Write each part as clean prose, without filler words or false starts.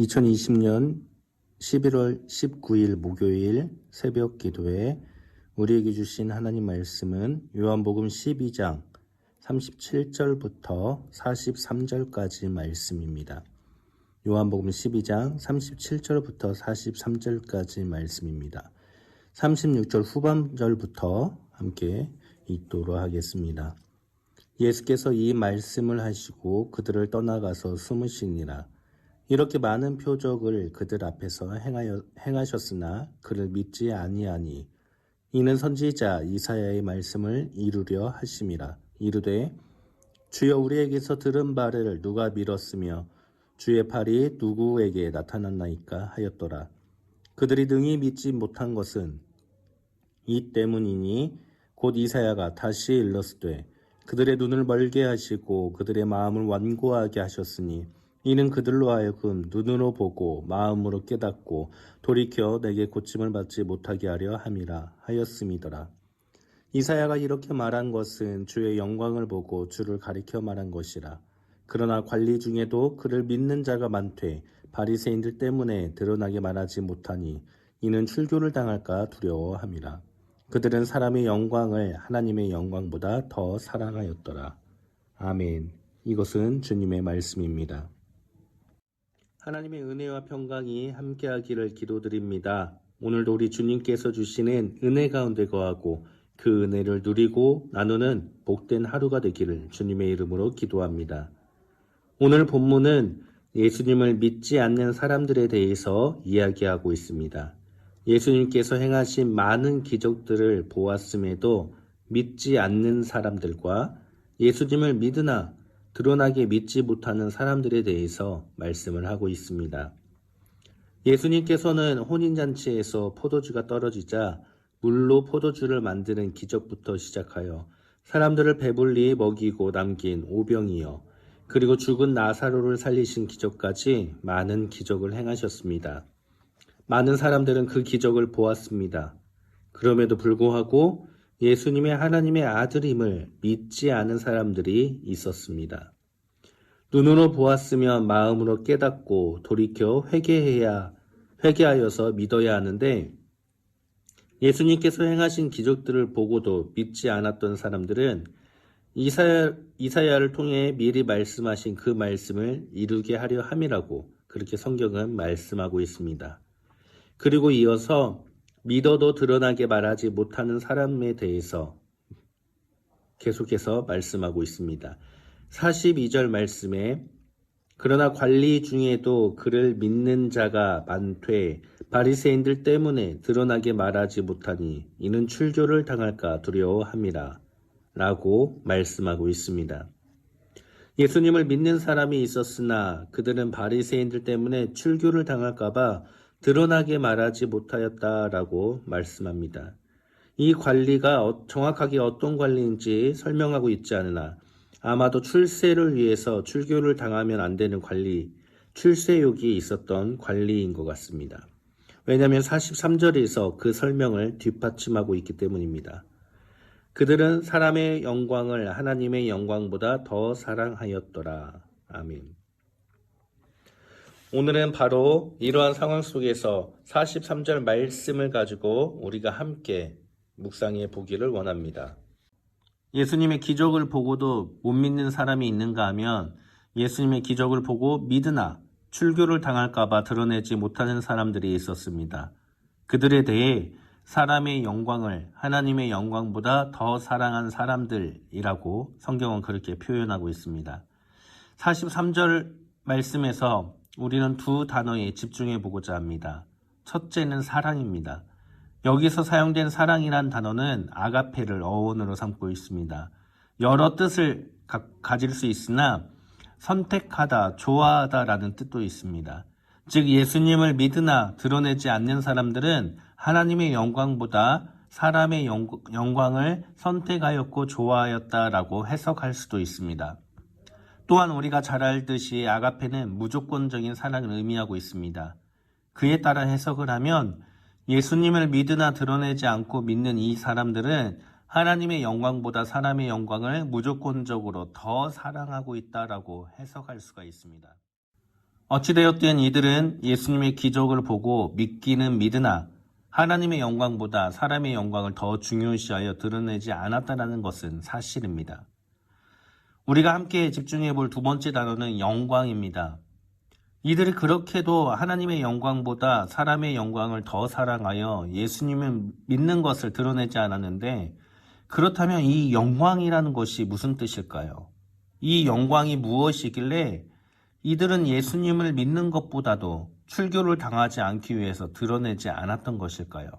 2020년 11월 19일 목요일 새벽 기도에 우리에게 주신 하나님 말씀은 요한복음 12장 37절부터 43절까지 말씀입니다. 요한복음 12장 37절부터 43절까지 말씀입니다. 36절 후반절부터 함께 읽도록 하겠습니다. 예수께서 이 말씀을 하시고 그들을 떠나가서 숨으시니라. 이렇게 많은 표적을 그들 앞에서 행하셨으나 그를 믿지 아니하니 이는 선지자 이사야의 말씀을 이루려 하심이라. 이르되 주여 우리에게서 들은 바를 누가 믿었으며 주의 팔이 누구에게 나타났나이까 하였더라. 그들이 능히 믿지 못한 것은 이 때문이니 곧 이사야가 다시 일렀으되 그들의 눈을 멀게 하시고 그들의 마음을 완고하게 하셨으니 이는 그들로 하여금 눈으로 보고 마음으로 깨닫고 돌이켜 내게 고침을 받지 못하게 하려 함이라 하였음이더라. 이사야가 이렇게 말한 것은 주의 영광을 보고 주를 가리켜 말한 것이라. 그러나 관리 중에도 그를 믿는 자가 많되 바리새인들 때문에 드러나게 말하지 못하니 이는 출교를 당할까 두려워함이라. 그들은 사람의 영광을 하나님의 영광보다 더 사랑하였더라. 아멘. 이것은 주님의 말씀입니다. 하나님의 은혜와 평강이 함께하기를 기도드립니다. 오늘도 우리 주님께서 주시는 은혜 가운데 거하고 그 은혜를 누리고 나누는 복된 하루가 되기를 주님의 이름으로 기도합니다. 오늘 본문은 예수님을 믿지 않는 사람들에 대해서 이야기하고 있습니다. 예수님께서 행하신 많은 기적들을 보았음에도 믿지 않는 사람들과 예수님을 믿으나 드러나게 믿지 못하는 사람들에 대해서 말씀을 하고 있습니다. 예수님께서는 혼인잔치에서 포도주가 떨어지자 물로 포도주를 만드는 기적부터 시작하여 사람들을 배불리 먹이고 남긴 오병이어 그리고 죽은 나사로를 살리신 기적까지 많은 기적을 행하셨습니다. 많은 사람들은 그 기적을 보았습니다. 그럼에도 불구하고 예수님의 하나님의 아들임을 믿지 않은 사람들이 있었습니다. 눈으로 보았으면 마음으로 깨닫고 돌이켜 회개하여서 믿어야 하는데 예수님께서 행하신 기적들을 보고도 믿지 않았던 사람들은 이사야를 통해 미리 말씀하신 그 말씀을 이루게 하려 함이라고 그렇게 성경은 말씀하고 있습니다. 그리고 이어서 믿어도 드러나게 말하지 못하는 사람에 대해서 계속해서 말씀하고 있습니다. 42절 말씀에 그러나 관리 중에도 그를 믿는 자가 많되 바리새인들 때문에 드러나게 말하지 못하니 이는 출교를 당할까 두려워함이라 라고 말씀하고 있습니다. 예수님을 믿는 사람이 있었으나 그들은 바리새인들 때문에 출교를 당할까 봐 드러나게 말하지 못하였다라고 말씀합니다. 이 관리가 정확하게 어떤 관리인지 설명하고 있지 않으나 아마도 출세를 위해서 출교를 당하면 안 되는 관리, 출세욕이 있었던 관리인 것 같습니다. 왜냐하면 43절에서 그 설명을 뒷받침하고 있기 때문입니다. 그들은 사람의 영광을 하나님의 영광보다 더 사랑하였더라. 아멘. 오늘은 바로 이러한 상황 속에서 43절 말씀을 가지고 우리가 함께 묵상해 보기를 원합니다. 예수님의 기적을 보고도 못 믿는 사람이 있는가 하면 예수님의 기적을 보고 믿으나 출교를 당할까 봐 드러내지 못하는 사람들이 있었습니다. 그들에 대해 사람의 영광을 하나님의 영광보다 더 사랑한 사람들이라고 성경은 그렇게 표현하고 있습니다. 43절 말씀에서 우리는 두 단어에 집중해 보고자 합니다. 첫째는 사랑입니다. 여기서 사용된 사랑이란 단어는 아가페를 어원으로 삼고 있습니다. 여러 뜻을 가질 수 있으나 선택하다, 좋아하다라는 뜻도 있습니다. 즉 예수님을 믿으나 드러내지 않는 사람들은 하나님의 영광보다 사람의 영광을 선택하였고 좋아하였다라고 해석할 수도 있습니다. 또한 우리가 잘 알듯이 아가페는 무조건적인 사랑을 의미하고 있습니다. 그에 따라 해석을 하면 예수님을 믿으나 드러내지 않고 믿는 이 사람들은 하나님의 영광보다 사람의 영광을 무조건적으로 더 사랑하고 있다라고 해석할 수가 있습니다. 어찌되었든 이들은 예수님의 기적을 보고 믿기는 믿으나 하나님의 영광보다 사람의 영광을 더 중요시하여 드러내지 않았다는 것은 사실입니다. 우리가 함께 집중해 볼 두 번째 단어는 영광입니다. 이들이 그렇게도 하나님의 영광보다 사람의 영광을 더 사랑하여 예수님을 믿는 것을 드러내지 않았는데, 그렇다면 이 영광이라는 것이 무슨 뜻일까요? 이 영광이 무엇이길래 이들은 예수님을 믿는 것보다도 출교를 당하지 않기 위해서 드러내지 않았던 것일까요?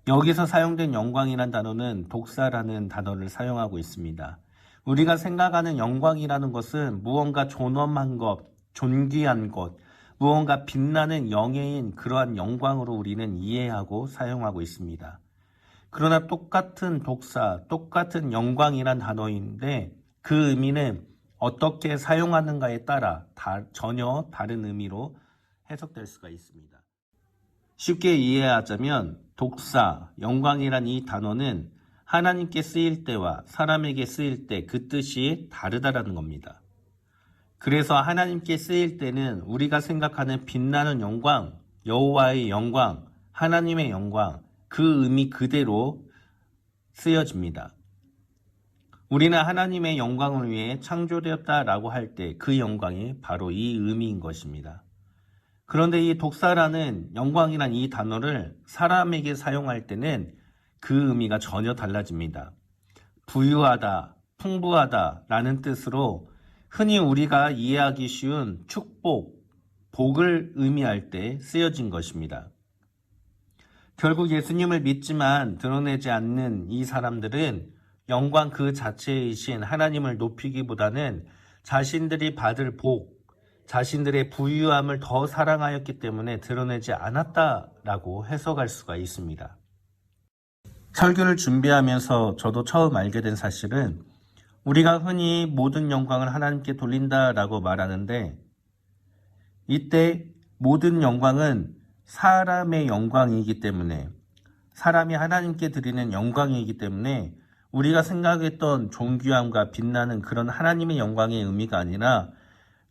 여기서 사용된 영광이라는 단어는 독사라는 단어를 사용하고 있습니다. 우리가 생각하는 영광이라는 것은 무언가 존엄한 것, 존귀한 것, 무언가 빛나는 영예인 그러한 영광으로 우리는 이해하고 사용하고 있습니다. 그러나 똑같은 독사, 똑같은 영광이란 단어인데 그 의미는 어떻게 사용하는가에 따라 전혀 다른 의미로 해석될 수가 있습니다. 쉽게 이해하자면 독사, 영광이란 이 단어는 하나님께 쓰일 때와 사람에게 쓰일 때 그 뜻이 다르다라는 겁니다. 그래서 하나님께 쓰일 때는 우리가 생각하는 빛나는 영광, 여호와의 영광, 하나님의 영광, 그 의미 그대로 쓰여집니다. 우리는 하나님의 영광을 위해 창조되었다라고 할 때 그 영광이 바로 이 의미인 것입니다. 그런데 이 독사라는 영광이란 이 단어를 사람에게 사용할 때는 그 의미가 전혀 달라집니다. 부유하다, 풍부하다 라는 뜻으로 흔히 우리가 이해하기 쉬운 축복, 복을 의미할 때 쓰여진 것입니다. 결국 예수님을 믿지만 드러내지 않는 이 사람들은 영광 그 자체이신 하나님을 높이기보다는 자신들이 받을 복, 자신들의 부유함을 더 사랑하였기 때문에 드러내지 않았다라고 해석할 수가 있습니다. 설교를 준비하면서 저도 처음 알게 된 사실은 우리가 흔히 모든 영광을 하나님께 돌린다라고 말하는데 이때 모든 영광은 사람의 영광이기 때문에 사람이 하나님께 드리는 영광이기 때문에 우리가 생각했던 존귀함과 빛나는 그런 하나님의 영광의 의미가 아니라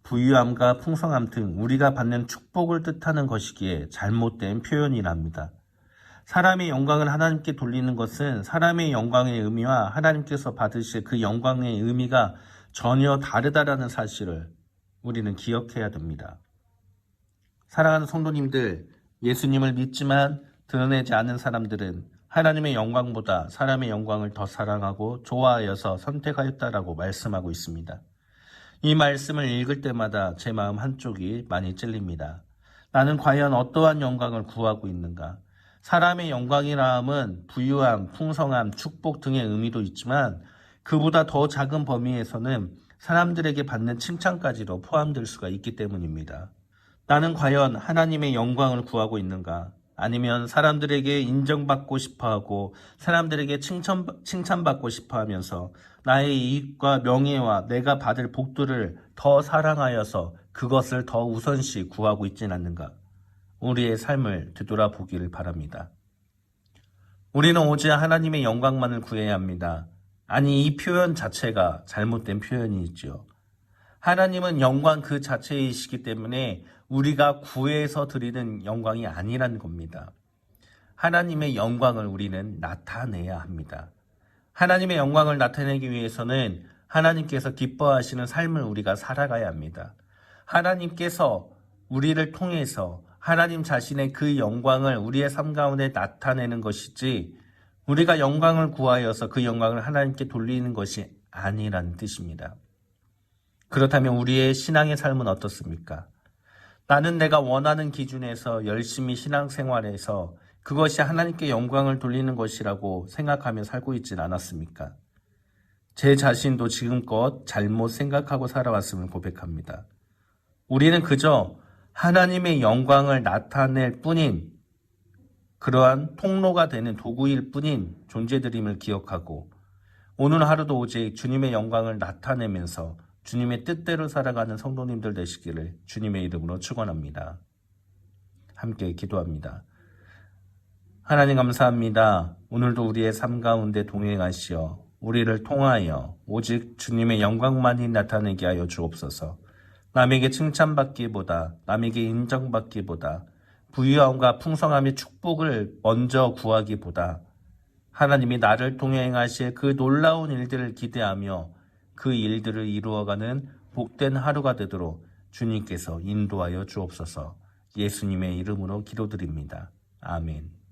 부유함과 풍성함 등 우리가 받는 축복을 뜻하는 것이기에 잘못된 표현이랍니다. 사람의 영광을 하나님께 돌리는 것은 사람의 영광의 의미와 하나님께서 받으실 그 영광의 의미가 전혀 다르다라는 사실을 우리는 기억해야 됩니다. 사랑하는 성도님들, 예수님을 믿지만 드러내지 않은 사람들은 하나님의 영광보다 사람의 영광을 더 사랑하고 좋아하여서 선택하였다라고 말씀하고 있습니다. 이 말씀을 읽을 때마다 제 마음 한쪽이 많이 찔립니다. 나는 과연 어떠한 영광을 구하고 있는가? 사람의 영광이라 함은 부유함, 풍성함, 축복 등의 의미도 있지만 그보다 더 작은 범위에서는 사람들에게 받는 칭찬까지도 포함될 수가 있기 때문입니다. 나는 과연 하나님의 영광을 구하고 있는가? 아니면 사람들에게 인정받고 싶어하고 사람들에게 칭찬받고 싶어하면서 나의 이익과 명예와 내가 받을 복들을 더 사랑하여서 그것을 더 우선시 구하고 있진 않는가? 우리의 삶을 되돌아보기를 바랍니다. 우리는 오직 하나님의 영광만을 구해야 합니다. 아니, 이 표현 자체가 잘못된 표현이지요. 하나님은 영광 그 자체이시기 때문에 우리가 구해서 드리는 영광이 아니라는 겁니다. 하나님의 영광을 우리는 나타내야 합니다. 하나님의 영광을 나타내기 위해서는 하나님께서 기뻐하시는 삶을 우리가 살아가야 합니다. 하나님께서 우리를 통해서 하나님 자신의 그 영광을 우리의 삶 가운데 나타내는 것이지 우리가 영광을 구하여서 그 영광을 하나님께 돌리는 것이 아니라는 뜻입니다. 그렇다면 우리의 신앙의 삶은 어떻습니까? 나는 내가 원하는 기준에서 열심히 신앙생활해서 그것이 하나님께 영광을 돌리는 것이라고 생각하며 살고 있진 않았습니까? 제 자신도 지금껏 잘못 생각하고 살아왔음을 고백합니다. 우리는 그저 하나님의 영광을 나타낼 뿐인 그러한 통로가 되는 도구일 뿐인 존재들임을 기억하고 오늘 하루도 오직 주님의 영광을 나타내면서 주님의 뜻대로 살아가는 성도님들 되시기를 주님의 이름으로 축원합니다. 함께 기도합니다. 하나님 감사합니다. 오늘도 우리의 삶 가운데 동행하시어 우리를 통하여 오직 주님의 영광만이 나타내게 하여 주옵소서. 남에게 칭찬받기보다, 남에게 인정받기보다, 부유함과 풍성함의 축복을 먼저 구하기보다 하나님이 나를 통해 행하실 그 놀라운 일들을 기대하며 그 일들을 이루어가는 복된 하루가 되도록 주님께서 인도하여 주옵소서. 예수님의 이름으로 기도드립니다. 아멘.